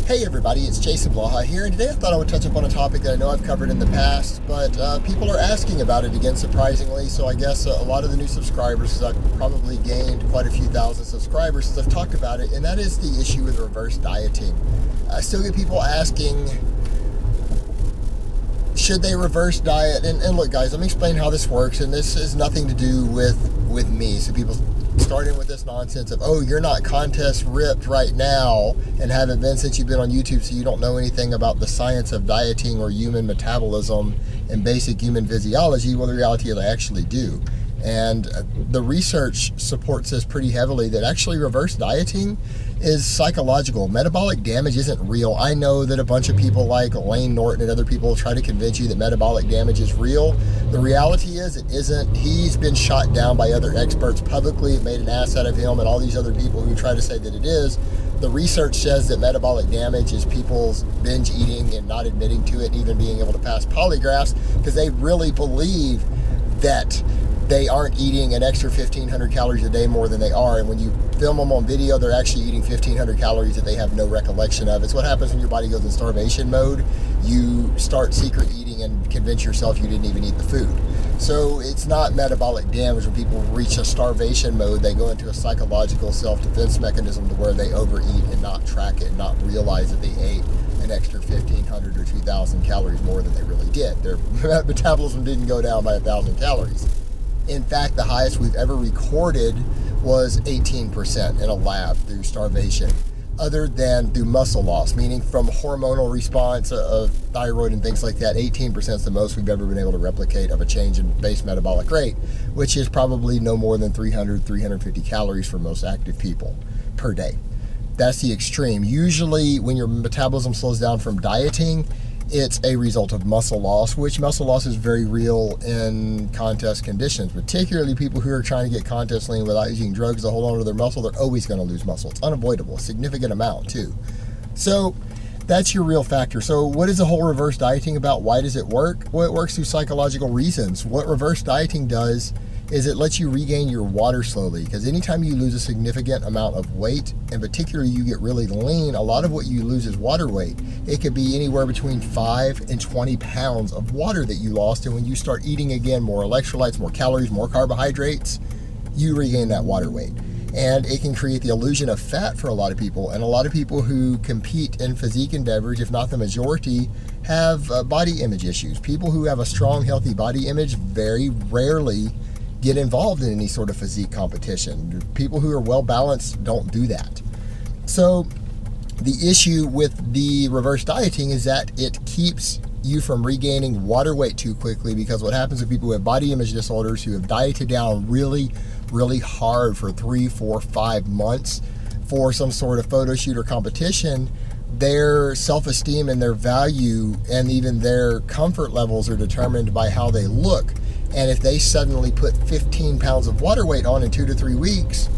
Hey everybody, it's Jason Blaha here, and today I thought I would touch upon a topic that I know I've covered in the past, but people are asking about it again, surprisingly. So I guess a lot of the new subscribers, because I've probably gained quite a few thousand subscribers since I've talked about it, and that is the issue with reverse dieting. I still get people asking, should they reverse diet? And look guys, let me explain how this works, and this has nothing to do with me. So people starting with this nonsense of, oh, you're not contest ripped right now and haven't been since you've been on YouTube, so you don't know anything about the science of dieting or human metabolism and basic human physiology. Well, the reality is I actually do. And the research supports this pretty heavily, that actually reverse dieting is psychological. Metabolic damage isn't real. I know that a bunch of people like Lane Norton and other people try to convince you that metabolic damage is real. The reality is it isn't. He's been shot down by other experts publicly. It made an ass out of him and all these other people who try to say that it is. The research says that metabolic damage is people's binge eating and not admitting to it, and even being able to pass polygraphs, because they really believe that they aren't eating an extra 1,500 calories a day more than they are. And when you film them on video, they're actually eating 1,500 calories that they have no recollection of. It's what happens when your body goes in starvation mode. You start secret eating and convince yourself you didn't even eat the food. So it's not metabolic damage. When people reach a starvation mode, they go into a psychological self-defense mechanism to where they overeat and not track it and not realize that they ate an extra 1,500 or 2,000 calories more than they really did. Their metabolism didn't go down by 1,000 calories. In fact, the highest we've ever recorded was 18% in a lab through starvation, other than through muscle loss, meaning from hormonal response of thyroid and things like that. 18% is the most we've ever been able to replicate of a change in base metabolic rate, which is probably no more than 300, 350 calories for most active people per day. That's the extreme. Usually when your metabolism slows down from dieting, it's a result of muscle loss, which muscle loss is very real in contest conditions, particularly people who are trying to get contest lean without using drugs to hold on to their muscle. They're always going to lose muscle. It's unavoidable, a significant amount too. So that's your real factor. So what is the whole reverse dieting about? Why does it work? Well, it works through psychological reasons. What reverse dieting does is it lets you regain your water slowly, because anytime you lose a significant amount of weight, and particularly you get really lean, a lot of what you lose is water weight. It could be anywhere between 5 and 20 pounds of water that you lost, and when you start eating again more electrolytes, more calories, more carbohydrates, you regain that water weight. And it can create the illusion of fat for a lot of people, and a lot of people who compete in physique endeavors, if not the majority, have body image issues. People who have a strong, healthy body image very rarely get involved in any sort of physique competition. People who are well balanced don't do that. So the issue with the reverse dieting is that it keeps you from regaining water weight too quickly, because what happens with people who have body image disorders, who have dieted down really hard for 3, 4, 5 months for some sort of photo shoot or competition, their self-esteem and their value and even their comfort levels are determined by how they look. And if they suddenly put 15 pounds of water weight on in 2 to 3 weeks,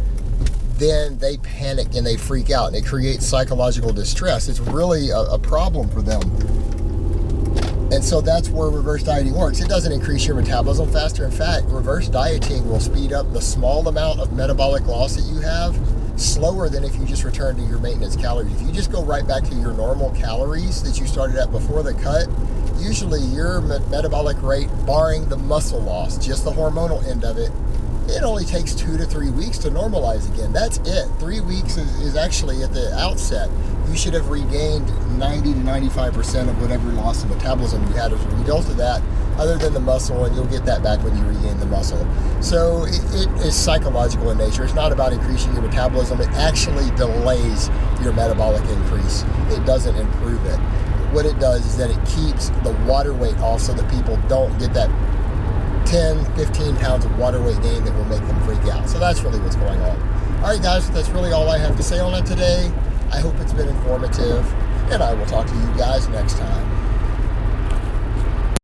then they panic and they freak out, and it creates psychological distress. It's really a problem for them. And so that's where reverse dieting works. It doesn't increase your metabolism faster. In fact, reverse dieting will speed up the small amount of metabolic loss that you have slower than if you just return to your maintenance calories. If you just go right back to your normal calories that you started at before the cut, usually your metabolic rate, barring the muscle loss, just the hormonal end of it, it only takes 2 to 3 weeks to normalize again. That's it. 3 weeks is actually at the outset. You should have regained 90 to 95% of whatever loss of metabolism you had as a result of that, other than the muscle, and you'll get that back when you regain the muscle. So it is psychological in nature. It's not about increasing your metabolism. It actually delays your metabolic increase. It doesn't improve it. What it does is that it keeps the water weight off, so that people don't get that 10, 15 pounds of water weight gain that will make them freak out. So that's really what's going on. All right, guys, that's really all I have to say on it today. I hope it's been informative, and I will talk to you guys next time.